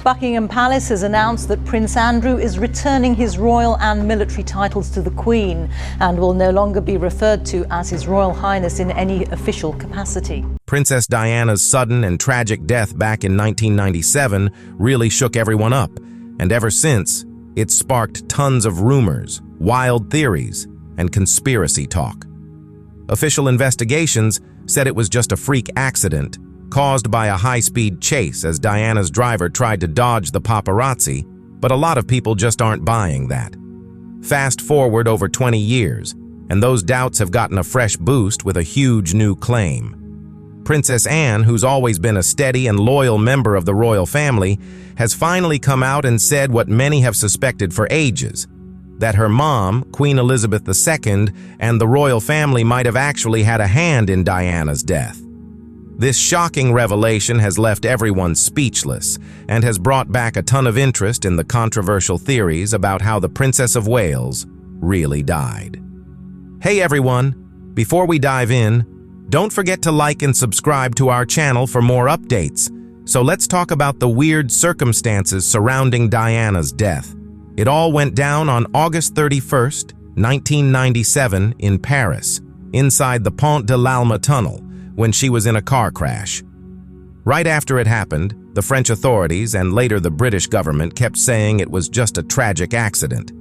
Buckingham Palace has announced that Prince Andrew is returning his royal and military titles to the Queen and will no longer be referred to as His Royal Highness in any official capacity. Princess Diana's sudden and tragic death back in 1997 really shook everyone up, and ever since, it sparked tons of rumors, wild theories, and conspiracy talk. Official investigations said it was just a freak accident caused by a high-speed chase as Diana's driver tried to dodge the paparazzi, but a lot of people just aren't buying that. Fast forward over 20 years, and those doubts have gotten a fresh boost with a huge new claim. Princess Anne, who's always been a steady and loyal member of the royal family, has finally come out and said what many have suspected for ages, that her mom, Queen Elizabeth II, and the royal family might have actually had a hand in Diana's death. This shocking revelation has left everyone speechless and has brought back a ton of interest in the controversial theories about how the Princess of Wales really died. Hey everyone, before we dive in, don't forget to like and subscribe to our channel for more updates. So let's talk about the weird circumstances surrounding Diana's death. It all went down on August 31st, 1997 in Paris, inside the Pont de l'Alma tunnel, when she was in a car crash. Right after it happened, the French authorities and later the British government kept saying it was just a tragic accident.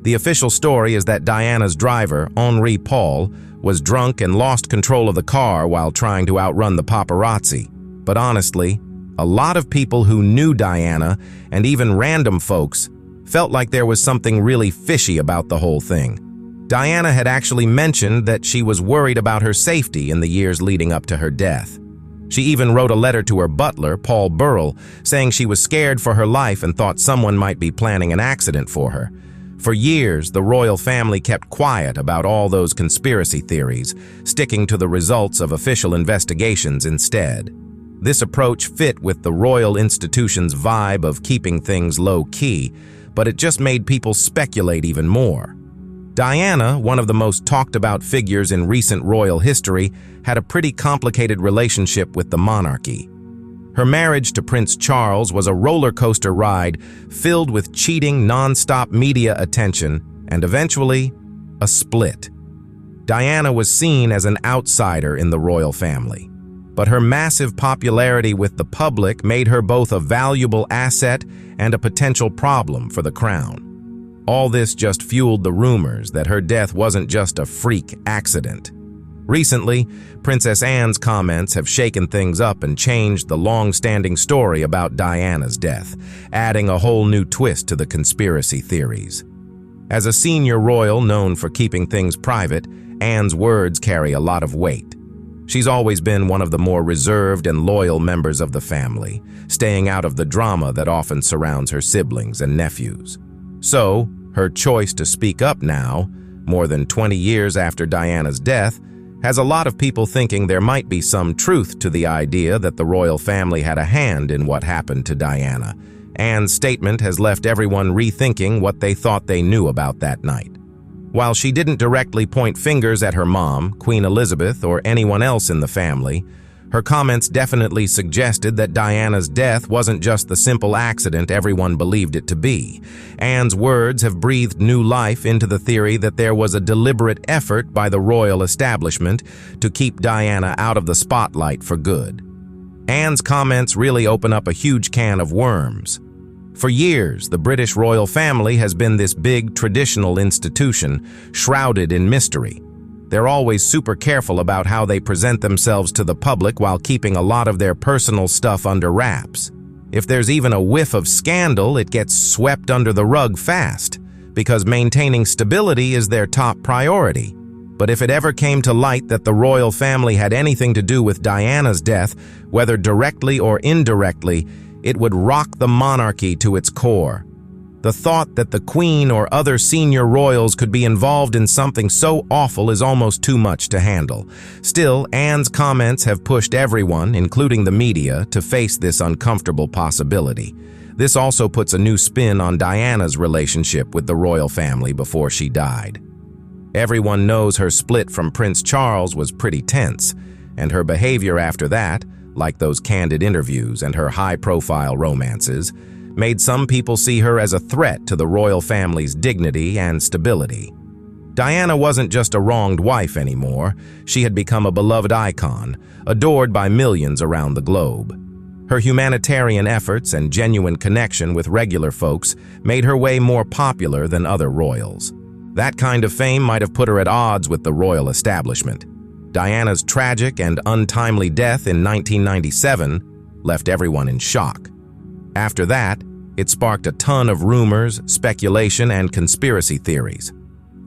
The official story is that Diana's driver, Henri Paul, was drunk and lost control of the car while trying to outrun the paparazzi. But honestly, a lot of people who knew Diana, and even random folks, felt like there was something really fishy about the whole thing. Diana had actually mentioned that she was worried about her safety in the years leading up to her death. She even wrote a letter to her butler, Paul Burrell, saying she was scared for her life and thought someone might be planning an accident for her. For years, the royal family kept quiet about all those conspiracy theories, sticking to the results of official investigations instead. This approach fit with the royal institution's vibe of keeping things low-key, but it just made people speculate even more. Diana, one of the most talked-about figures in recent royal history, had a pretty complicated relationship with the monarchy. Her marriage to Prince Charles was a roller coaster ride filled with cheating, non-stop media attention, and eventually, a split. Diana was seen as an outsider in the royal family, but her massive popularity with the public made her both a valuable asset and a potential problem for the crown. All this just fueled the rumors that her death wasn't just a freak accident. Recently, Princess Anne's comments have shaken things up and changed the long-standing story about Diana's death, adding a whole new twist to the conspiracy theories. As a senior royal known for keeping things private, Anne's words carry a lot of weight. She's always been one of the more reserved and loyal members of the family, staying out of the drama that often surrounds her siblings and nephews. So, her choice to speak up now, more than 20 years after Diana's death, has a lot of people thinking there might be some truth to the idea that the royal family had a hand in what happened to Diana. Anne's statement has left everyone rethinking what they thought they knew about that night. While she didn't directly point fingers at her mom, Queen Elizabeth, or anyone else in the family, her comments definitely suggested that Diana's death wasn't just the simple accident everyone believed it to be. Anne's words have breathed new life into the theory that there was a deliberate effort by the royal establishment to keep Diana out of the spotlight for good. Anne's comments really open up a huge can of worms. For years, the British royal family has been this big traditional institution, shrouded in mystery. They're always super careful about how they present themselves to the public while keeping a lot of their personal stuff under wraps. If there's even a whiff of scandal, it gets swept under the rug fast, because maintaining stability is their top priority. But if it ever came to light that the royal family had anything to do with Diana's death, whether directly or indirectly, it would rock the monarchy to its core. The thought that the Queen or other senior royals could be involved in something so awful is almost too much to handle. Still, Anne's comments have pushed everyone, including the media, to face this uncomfortable possibility. This also puts a new spin on Diana's relationship with the royal family before she died. Everyone knows her split from Prince Charles was pretty tense, and her behavior after that, like those candid interviews and her high-profile romances, made some people see her as a threat to the royal family's dignity and stability. Diana wasn't just a wronged wife anymore. She had become a beloved icon, adored by millions around the globe. Her humanitarian efforts and genuine connection with regular folks made her way more popular than other royals. That kind of fame might have put her at odds with the royal establishment. Diana's tragic and untimely death in 1997 left everyone in shock. After that, it sparked a ton of rumors, speculation, and conspiracy theories.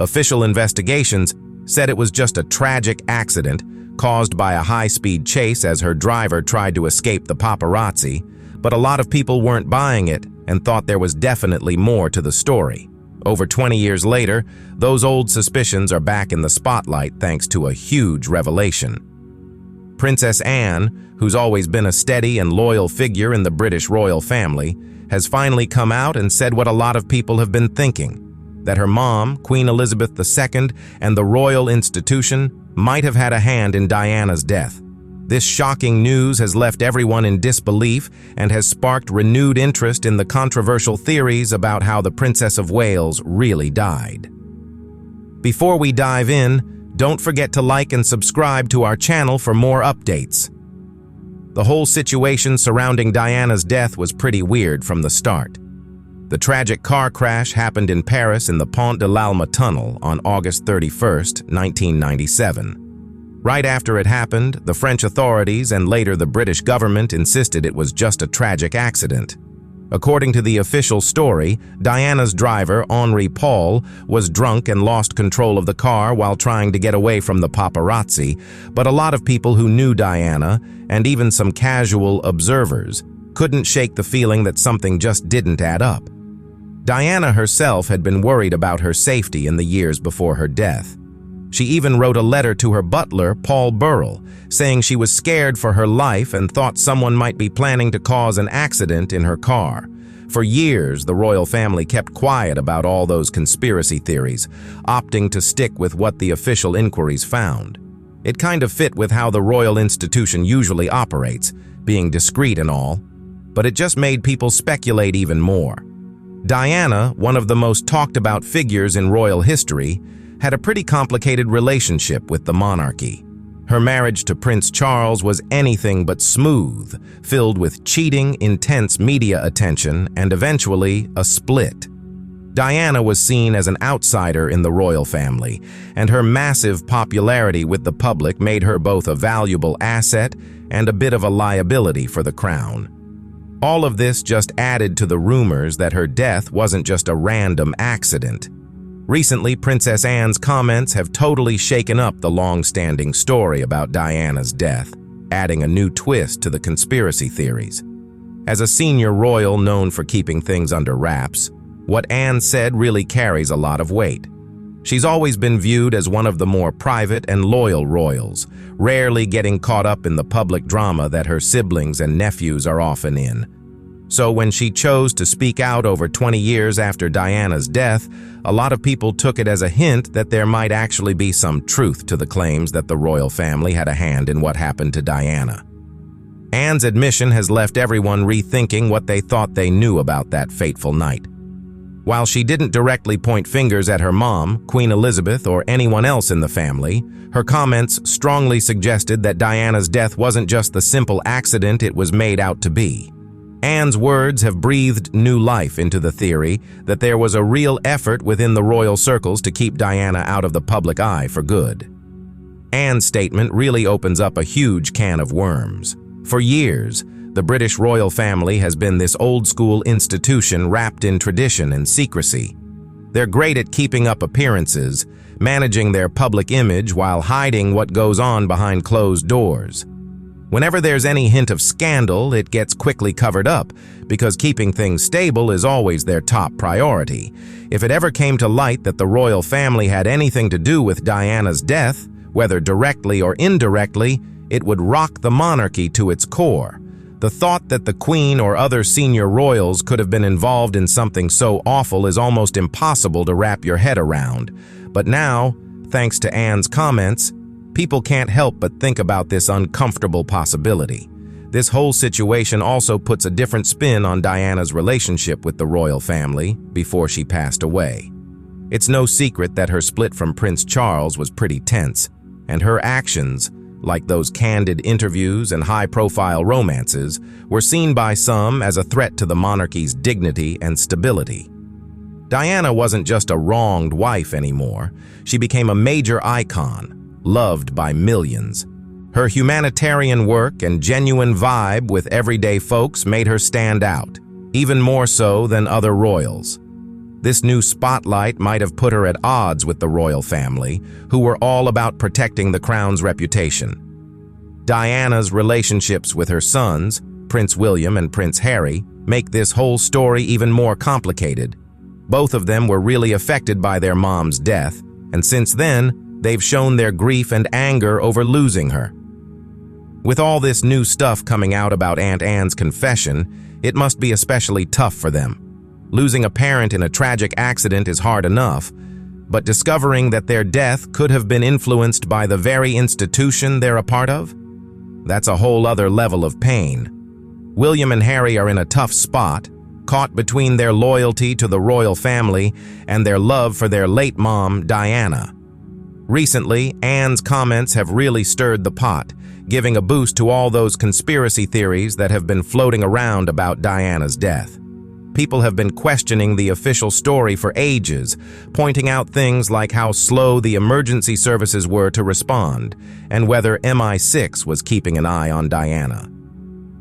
Official investigations said it was just a tragic accident caused by a high-speed chase as her driver tried to escape the paparazzi, but a lot of people weren't buying it and thought there was definitely more to the story. Over 20 years later, those old suspicions are back in the spotlight thanks to a huge revelation. Princess Anne, who's always been a steady and loyal figure in the British royal family, has finally come out and said what a lot of people have been thinking, that her mom, Queen Elizabeth II, and the royal institution might have had a hand in Diana's death. This shocking news has left everyone in disbelief and has sparked renewed interest in the controversial theories about how the Princess of Wales really died. Before we dive in, don't forget to like and subscribe to our channel for more updates. The whole situation surrounding Diana's death was pretty weird from the start. The tragic car crash happened in Paris in the Pont de l'Alma tunnel on August 31, 1997. Right after it happened, the French authorities and later the British government insisted it was just a tragic accident. According to the official story, Diana's driver, Henri Paul, was drunk and lost control of the car while trying to get away from the paparazzi, but a lot of people who knew Diana, and even some casual observers, couldn't shake the feeling that something just didn't add up. Diana herself had been worried about her safety in the years before her death. She even wrote a letter to her butler, Paul Burrell, saying she was scared for her life and thought someone might be planning to cause an accident in her car. For years, the royal family kept quiet about all those conspiracy theories, opting to stick with what the official inquiries found. It kind of fit with how the royal institution usually operates, being discreet and all, but it just made people speculate even more. Diana, one of the most talked about figures in royal history, had a pretty complicated relationship with the monarchy. Her marriage to Prince Charles was anything but smooth, filled with cheating, intense media attention, and eventually a split. Diana was seen as an outsider in the royal family, and her massive popularity with the public made her both a valuable asset and a bit of a liability for the crown. All of this just added to the rumors that her death wasn't just a random accident. Recently, Princess Anne's comments have totally shaken up the long-standing story about Diana's death, adding a new twist to the conspiracy theories. As a senior royal known for keeping things under wraps, what Anne said really carries a lot of weight. She's always been viewed as one of the more private and loyal royals, rarely getting caught up in the public drama that her siblings and nephews are often in. So when she chose to speak out over 20 years after Diana's death, a lot of people took it as a hint that there might actually be some truth to the claims that the royal family had a hand in what happened to Diana. Anne's admission has left everyone rethinking what they thought they knew about that fateful night. While she didn't directly point fingers at her mom, Queen Elizabeth, or anyone else in the family, her comments strongly suggested that Diana's death wasn't just the simple accident it was made out to be. Anne's words have breathed new life into the theory that there was a real effort within the royal circles to keep Diana out of the public eye for good. Anne's statement really opens up a huge can of worms. For years, the British royal family has been this old-school institution wrapped in tradition and secrecy. They're great at keeping up appearances, managing their public image while hiding what goes on behind closed doors. Whenever there's any hint of scandal, it gets quickly covered up, because keeping things stable is always their top priority. If it ever came to light that the royal family had anything to do with Diana's death, whether directly or indirectly, it would rock the monarchy to its core. The thought that the Queen or other senior royals could have been involved in something so awful is almost impossible to wrap your head around. But now, thanks to Anne's comments, people can't help but think about this uncomfortable possibility. This whole situation also puts a different spin on Diana's relationship with the royal family before she passed away. It's no secret that her split from Prince Charles was pretty tense, and her actions, like those candid interviews and high-profile romances, were seen by some as a threat to the monarchy's dignity and stability. Diana wasn't just a wronged wife anymore. She became a major icon, loved by millions. Her humanitarian work and genuine vibe with everyday folks made her stand out, even more so than other royals. This new spotlight might have put her at odds with the royal family, who were all about protecting the crown's reputation. Diana's relationships with her sons, Prince William and Prince Harry, make this whole story even more complicated. Both of them were really affected by their mom's death, and since then, they've shown their grief and anger over losing her. With all this new stuff coming out about Aunt Anne's confession, it must be especially tough for them. Losing a parent in a tragic accident is hard enough, but discovering that their death could have been influenced by the very institution they're a part of? That's a whole other level of pain. William and Harry are in a tough spot, caught between their loyalty to the royal family and their love for their late mom, Diana. Recently, Anne's comments have really stirred the pot, giving a boost to all those conspiracy theories that have been floating around about Diana's death. People have been questioning the official story for ages, pointing out things like how slow the emergency services were to respond, and whether MI6 was keeping an eye on Diana.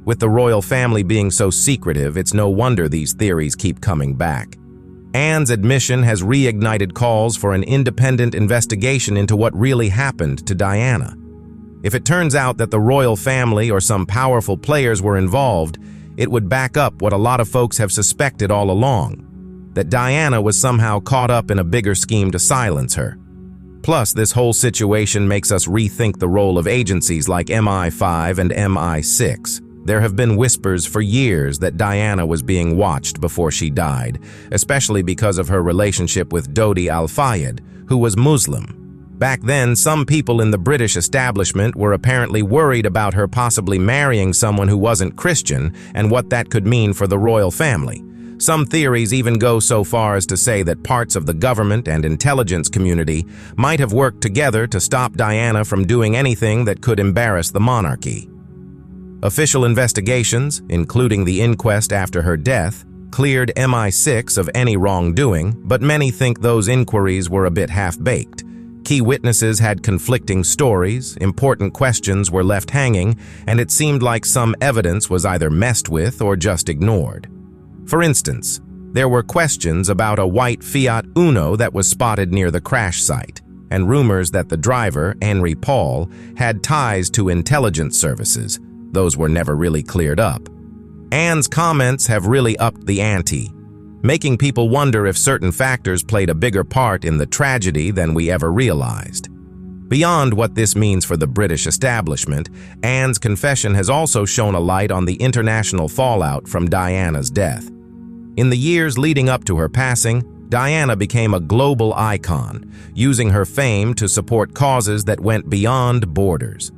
With the royal family being so secretive, it's no wonder these theories keep coming back. Anne's admission has reignited calls for an independent investigation into what really happened to Diana. If it turns out that the royal family or some powerful players were involved, it would back up what a lot of folks have suspected all along, that Diana was somehow caught up in a bigger scheme to silence her. Plus, this whole situation makes us rethink the role of agencies like MI5 and MI6. There have been whispers for years that Diana was being watched before she died, especially because of her relationship with Dodi Al-Fayed, who was Muslim. Back then, some people in the British establishment were apparently worried about her possibly marrying someone who wasn't Christian and what that could mean for the royal family. Some theories even go so far as to say that parts of the government and intelligence community might have worked together to stop Diana from doing anything that could embarrass the monarchy. Official investigations, including the inquest after her death, cleared MI6 of any wrongdoing, but many think those inquiries were a bit half-baked. Key witnesses had conflicting stories, important questions were left hanging, and it seemed like some evidence was either messed with or just ignored. For instance, there were questions about a white Fiat Uno that was spotted near the crash site, and rumors that the driver, Henry Paul, had ties to intelligence services. Those were never really cleared up. Anne's comments have really upped the ante, making people wonder if certain factors played a bigger part in the tragedy than we ever realized. Beyond what this means for the British establishment, Anne's confession has also shone a light on the international fallout from Diana's death. In the years leading up to her passing, Diana became a global icon, using her fame to support causes that went beyond borders.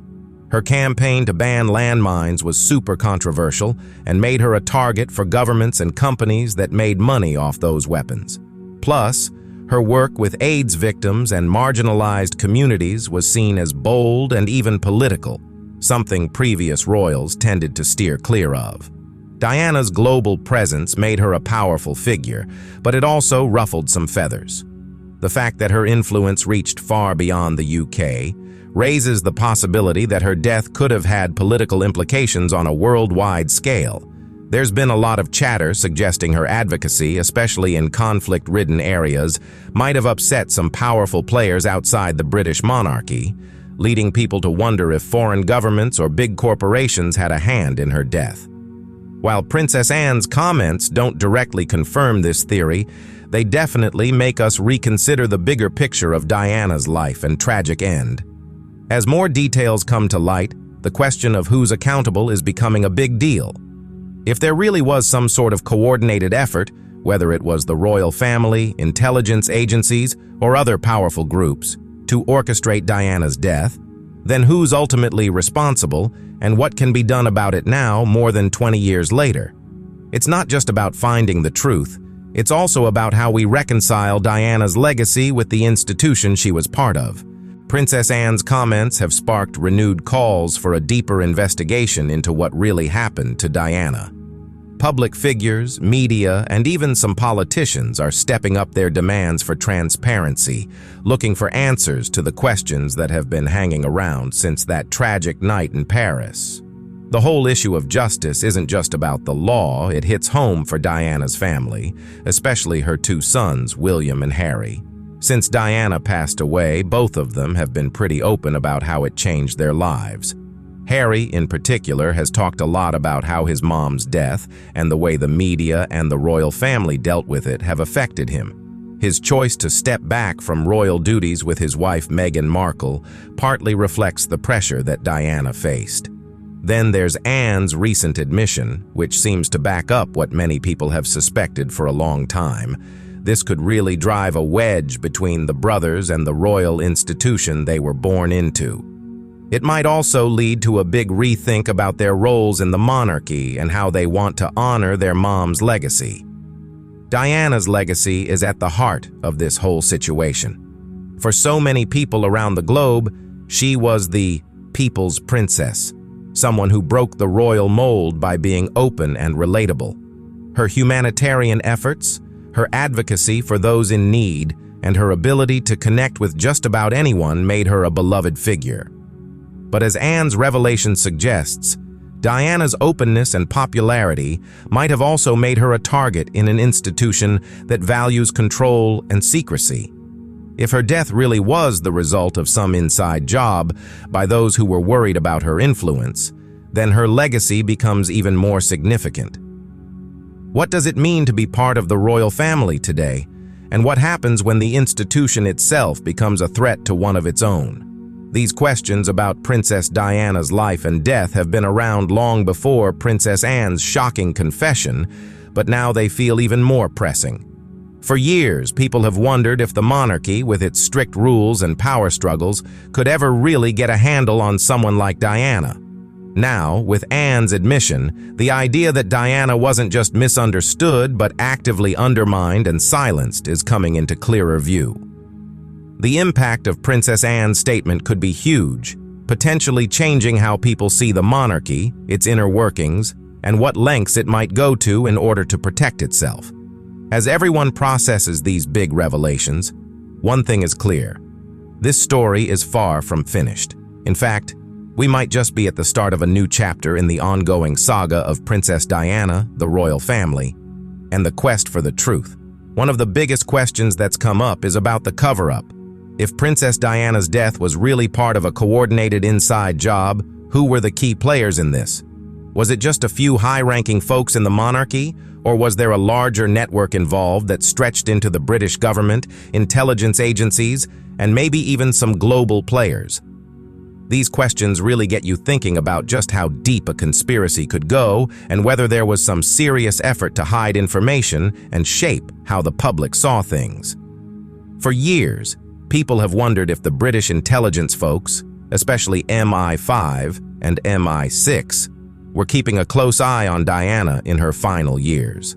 Her campaign to ban landmines was super controversial and made her a target for governments and companies that made money off those weapons. Plus, her work with AIDS victims and marginalized communities was seen as bold and even political, something previous royals tended to steer clear of. Diana's global presence made her a powerful figure, but it also ruffled some feathers. The fact that her influence reached far beyond the UK raises the possibility that her death could have had political implications on a worldwide scale. There's been a lot of chatter suggesting her advocacy, especially in conflict-ridden areas, might have upset some powerful players outside the British monarchy, leading people to wonder if foreign governments or big corporations had a hand in her death. While Princess Anne's comments don't directly confirm this theory, they definitely make us reconsider the bigger picture of Diana's life and tragic end. As more details come to light, the question of who's accountable is becoming a big deal. If there really was some sort of coordinated effort, whether it was the royal family, intelligence agencies, or other powerful groups, to orchestrate Diana's death, Then who's ultimately responsible, and what can be done about it now, more than 20 years later? It's not just about finding the truth, it's also about how we reconcile Diana's legacy with the institution she was part of. Princess Anne's comments have sparked renewed calls for a deeper investigation into what really happened to Diana. Public figures, media, and even some politicians are stepping up their demands for transparency, looking for answers to the questions that have been hanging around since that tragic night in Paris. The whole issue of justice isn't just about the law, it hits home for Diana's family, especially her two sons, William and Harry. Since Diana passed away, both of them have been pretty open about how it changed their lives. Harry, in particular, has talked a lot about how his mom's death and the way the media and the royal family dealt with it have affected him. His choice to step back from royal duties with his wife Meghan Markle partly reflects the pressure that Diana faced. Then there's Anne's recent admission, which seems to back up what many people have suspected for a long time. This could really drive a wedge between the brothers and the royal institution they were born into. It might also lead to a big rethink about their roles in the monarchy and how they want to honor their mom's legacy. Diana's legacy is at the heart of this whole situation. For so many people around the globe, she was the people's princess, someone who broke the royal mold by being open and relatable. Her humanitarian efforts, her advocacy for those in need, and her ability to connect with just about anyone made her a beloved figure. But as Anne's revelation suggests, Diana's openness and popularity might have also made her a target in an institution that values control and secrecy. If her death really was the result of some inside job by those who were worried about her influence, then her legacy becomes even more significant. What does it mean to be part of the royal family today? And what happens when the institution itself becomes a threat to one of its own? These questions about Princess Diana's life and death have been around long before Princess Anne's shocking confession, but now they feel even more pressing. For years, people have wondered if the monarchy, with its strict rules and power struggles, could ever really get a handle on someone like Diana. Now, with Anne's admission, the idea that Diana wasn't just misunderstood but actively undermined and silenced is coming into clearer view. The impact of Princess Anne's statement could be huge, potentially changing how people see the monarchy, its inner workings, and what lengths it might go to in order to protect itself. As everyone processes these big revelations, one thing is clear. This story is far from finished. In fact, we might just be at the start of a new chapter in the ongoing saga of Princess Diana, the royal family, and the quest for the truth. One of the biggest questions that's come up is about the cover-up. If Princess Diana's death was really part of a coordinated inside job, who were the key players in this? Was it just a few high-ranking folks in the monarchy, or was there a larger network involved that stretched into the British government, intelligence agencies, and maybe even some global players? These questions really get you thinking about just how deep a conspiracy could go and whether there was some serious effort to hide information and shape how the public saw things. For years, people have wondered if the British intelligence folks, especially MI5 and MI6, were keeping a close eye on Diana in her final years.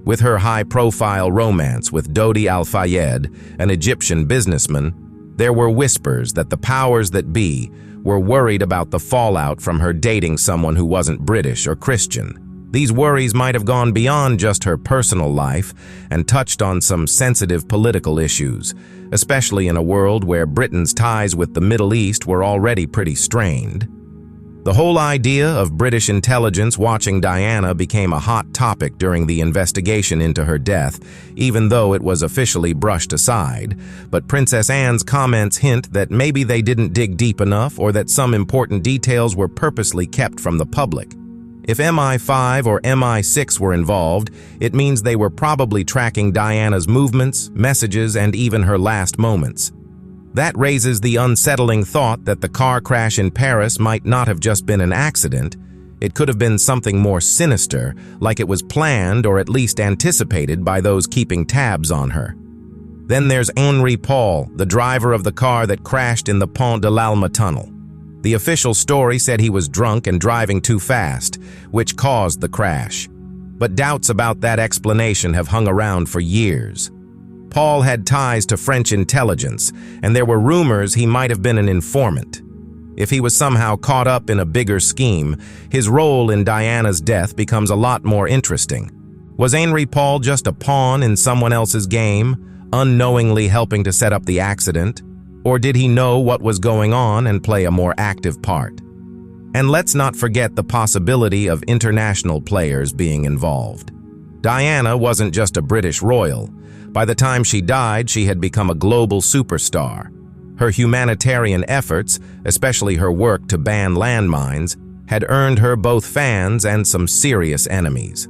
With her high-profile romance with Dodi Al-Fayed, an Egyptian businessman, there were whispers that the powers that be were worried about the fallout from her dating someone who wasn't British or Christian. These worries might have gone beyond just her personal life and touched on some sensitive political issues, especially in a world where Britain's ties with the Middle East were already pretty strained. The whole idea of British intelligence watching Diana became a hot topic during the investigation into her death, even though it was officially brushed aside. But Princess Anne's comments hint that maybe they didn't dig deep enough or that some important details were purposely kept from the public. If MI5 or MI6 were involved, it means they were probably tracking Diana's movements, messages, and even her last moments. That raises the unsettling thought that the car crash in Paris might not have just been an accident. It could have been something more sinister, like it was planned or at least anticipated by those keeping tabs on her. Then there's Henri Paul, the driver of the car that crashed in the Pont de l'Alma tunnel. The official story said he was drunk and driving too fast, which caused the crash. But doubts about that explanation have hung around for years. Paul had ties to French intelligence, and there were rumors he might have been an informant. If he was somehow caught up in a bigger scheme, his role in Diana's death becomes a lot more interesting. Was Henri Paul just a pawn in someone else's game, unknowingly helping to set up the accident? Or did he know what was going on and play a more active part? And let's not forget the possibility of international players being involved. Diana wasn't just a British royal. By the time she died, she had become a global superstar. Her humanitarian efforts, especially her work to ban landmines, had earned her both fans and some serious enemies.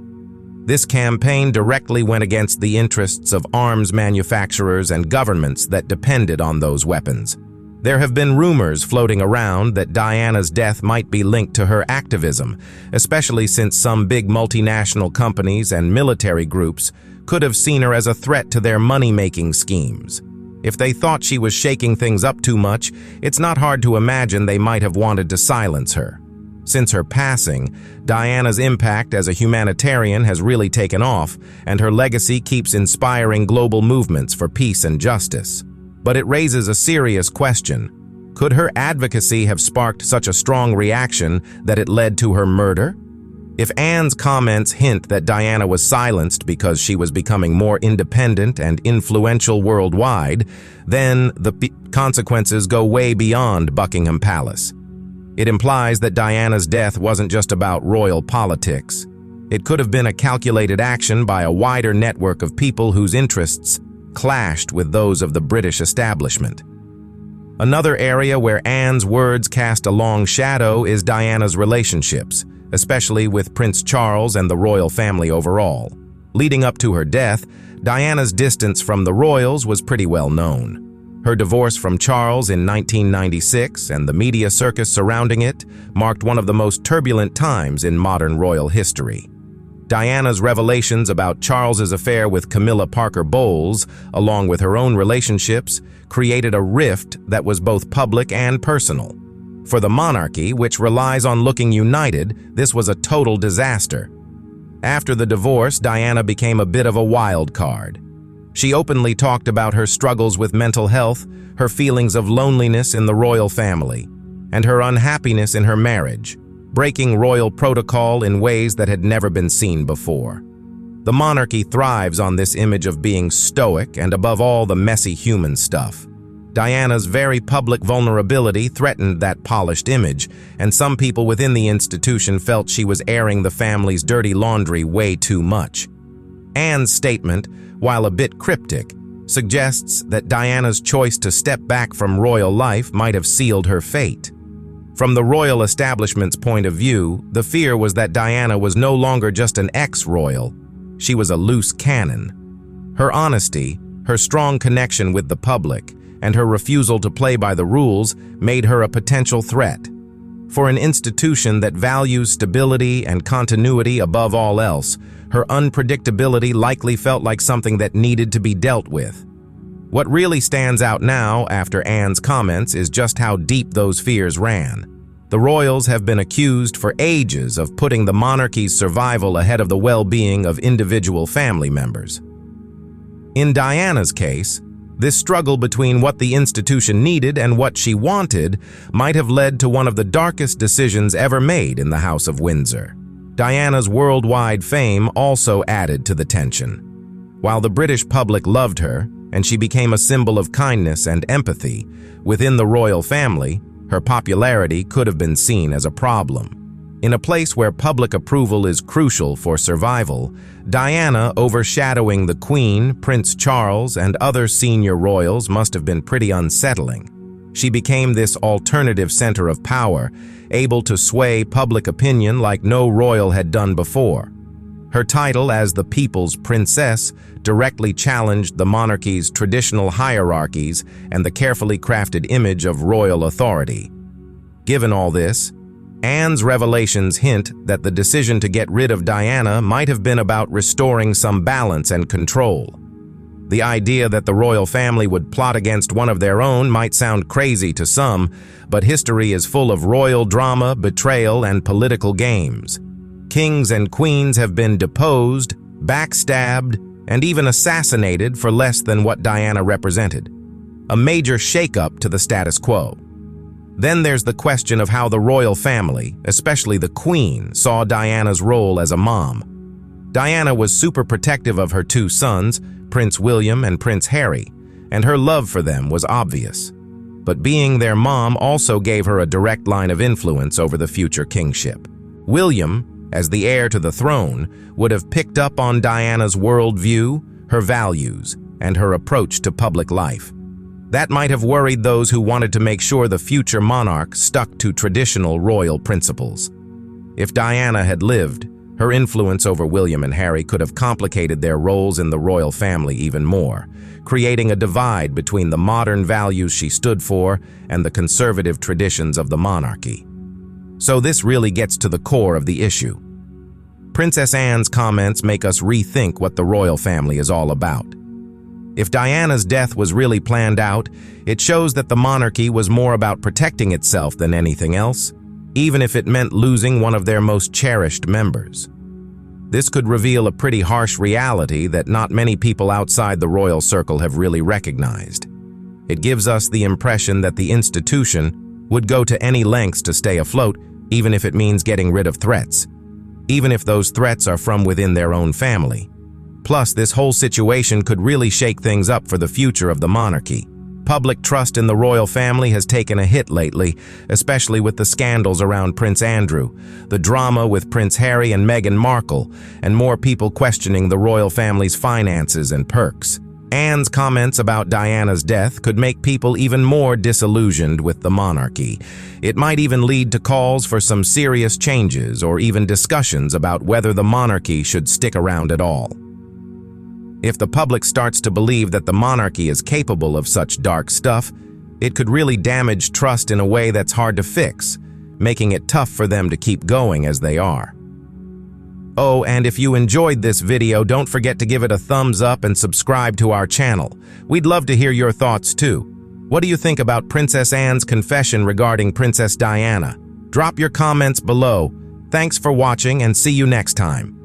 This campaign directly went against the interests of arms manufacturers and governments that depended on those weapons. There have been rumors floating around that Diana's death might be linked to her activism, especially since some big multinational companies and military groups could have seen her as a threat to their money-making schemes. If they thought she was shaking things up too much, it's not hard to imagine they might have wanted to silence her. Since her passing, Diana's impact as a humanitarian has really taken off, and her legacy keeps inspiring global movements for peace and justice. But it raises a serious question. Could her advocacy have sparked such a strong reaction that it led to her murder? If Anne's comments hint that Diana was silenced because she was becoming more independent and influential worldwide, then the consequences go way beyond Buckingham Palace. It implies that Diana's death wasn't just about royal politics. It could have been a calculated action by a wider network of people whose interests clashed with those of the British establishment. Another area where Anne's words cast a long shadow is Diana's relationships, especially with Prince Charles and the royal family overall. Leading up to her death, Diana's distance from the royals was pretty well known. Her divorce from Charles in 1996 and the media circus surrounding it marked one of the most turbulent times in modern royal history. Diana's revelations about Charles's affair with Camilla Parker Bowles, along with her own relationships, created a rift that was both public and personal. For the monarchy, which relies on looking united, this was a total disaster. After the divorce, Diana became a bit of a wild card. She openly talked about her struggles with mental health, her feelings of loneliness in the royal family, and her unhappiness in her marriage, breaking royal protocol in ways that had never been seen before. The monarchy thrives on this image of being stoic and, above all, the messy human stuff. Diana's very public vulnerability threatened that polished image, and some people within the institution felt she was airing the family's dirty laundry way too much. Anne's statement, while a bit cryptic, suggests that Diana's choice to step back from royal life might have sealed her fate. From the royal establishment's point of view, the fear was that Diana was no longer just an ex-royal. She was a loose cannon. Her honesty, her strong connection with the public, and her refusal to play by the rules made her a potential threat. For an institution that values stability and continuity above all else, her unpredictability likely felt like something that needed to be dealt with. What really stands out now after Anne's comments is just how deep those fears ran. The royals have been accused for ages of putting the monarchy's survival ahead of the well-being of individual family members. In Diana's case, this struggle between what the institution needed and what she wanted might have led to one of the darkest decisions ever made in the House of Windsor. Diana's worldwide fame also added to the tension. While the British public loved her, and she became a symbol of kindness and empathy, within the royal family, her popularity could have been seen as a problem. In a place where public approval is crucial for survival, Diana overshadowing the Queen, Prince Charles, and other senior royals must have been pretty unsettling. She became this alternative center of power, able to sway public opinion like no royal had done before. Her title as the People's Princess directly challenged the monarchy's traditional hierarchies and the carefully crafted image of royal authority. Given all this, Anne's revelations hint that the decision to get rid of Diana might have been about restoring some balance and control. The idea that the royal family would plot against one of their own might sound crazy to some, but history is full of royal drama, betrayal, and political games. Kings and queens have been deposed, backstabbed, and even assassinated for less than what Diana represented. A major shakeup to the status quo. Then there's the question of how the royal family, especially the Queen, saw Diana's role as a mom. Diana was super protective of her two sons, Prince William and Prince Harry, and her love for them was obvious. But being their mom also gave her a direct line of influence over the future kingship. William, as the heir to the throne, would have picked up on Diana's worldview, her values, and her approach to public life. That might have worried those who wanted to make sure the future monarch stuck to traditional royal principles. If Diana had lived, her influence over William and Harry could have complicated their roles in the royal family even more, creating a divide between the modern values she stood for and the conservative traditions of the monarchy. So this really gets to the core of the issue. Princess Anne's comments make us rethink what the royal family is all about. If Diana's death was really planned out, it shows that the monarchy was more about protecting itself than anything else, even if it meant losing one of their most cherished members. This could reveal a pretty harsh reality that not many people outside the royal circle have really recognized. It gives us the impression that the institution would go to any lengths to stay afloat, even if it means getting rid of threats, even if those threats are from within their own family. Plus, this whole situation could really shake things up for the future of the monarchy. Public trust in the royal family has taken a hit lately, especially with the scandals around Prince Andrew, the drama with Prince Harry and Meghan Markle, and more people questioning the royal family's finances and perks. Anne's comments about Diana's death could make people even more disillusioned with the monarchy. It might even lead to calls for some serious changes or even discussions about whether the monarchy should stick around at all. If the public starts to believe that the monarchy is capable of such dark stuff, it could really damage trust in a way that's hard to fix, making it tough for them to keep going as they are. Oh, and if you enjoyed this video, don't forget to give it a thumbs up and subscribe to our channel. We'd love to hear your thoughts too. What do you think about Princess Anne's confession regarding Princess Diana? Drop your comments below. Thanks for watching and see you next time.